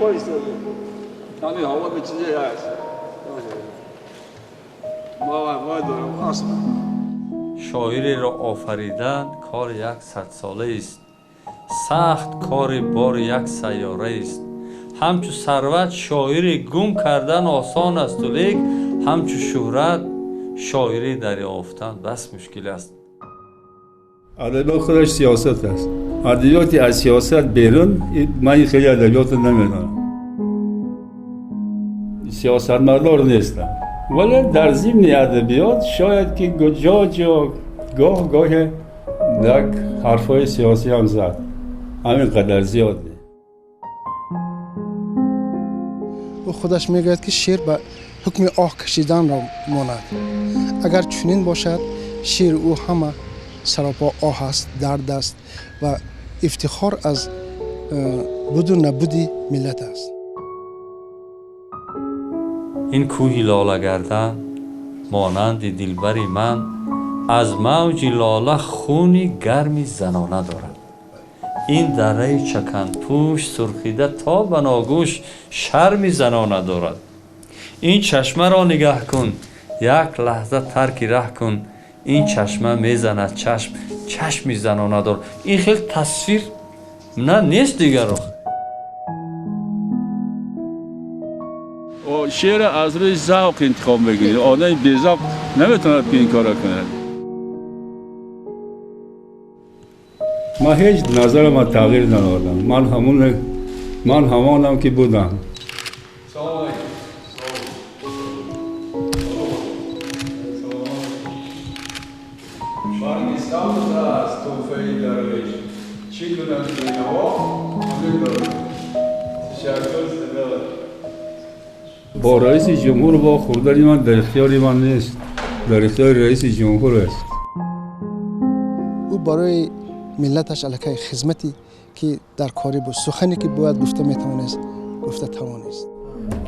وایسا همین هوا به چیزی هست ما دارم اصلا شاعری را آفریدن کار 100 ساله است. سخت کار بار یک سیاره است. همچو ثروت شاعری گم کردن آسان است ولیک همچو شهرت شاعری دریافتن بس مشکل است. ادبیات خودش سیاست است. ادبیاتی از سیاست بیرون من خیلی ادبیات نمیدونم. سیاستمدار نیستم. ولی در ضمن ادبیات شاید که گاه یک حرفای سیاسی هم زد. همینقدر زیاد نیست. او خودش میگوید که شعر به حکم آه کشیدن را ماند. اگر چنین باشد شعر او همه سراپا آه است، درد است و افتخار از بود و نبودی ملت است. این کوهی لاله گردن مانند دلبری من از موج لاله خونی گرمی زنانه دارد. این دره چکند پوش سرخیده تا بناگوش شرمی زنانه دارد. این چشمه را نگاه کن یک لحظه ترک ره کن. این چشمه میزند چشمی زنانه دارد. این خیلی تصویر نه نیست دیگر رو. شعر از روی ذوق انتخاب بگیرید. آدم بی ذوق نمیتونه این کارا کنه. من هیچ نظرم تغییر ندادم. من همانم که بودم. با رئیس جمهور با خوردن من در اختیار من نیست. در اختیار رئیس جمهور است. او برای ملتش علیه خدمتی که در کاری بود سخنی که باید گفته میتوانست گفته توانست.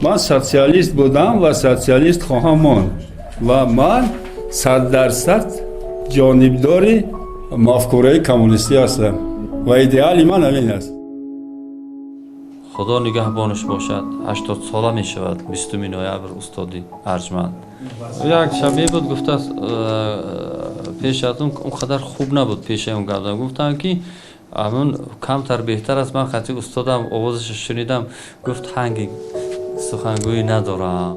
من سوسیالیست بودم و سوسیالیست خواهم ماند و من 100% جانبدار مفکوره کمونیستی هستم و ایدئالی من همین است. خدا نگهبانش باشد. 80 ساله می شود 20 نوامبر استادی ارجمند. یک شبیه بود گفته پیش از اون قدر خوب نبود. پیش اون گفتم که همون کمتر بهتر است. من خطی استادم آوازش شنیدم گفت هنگی سخنگویی ندارم.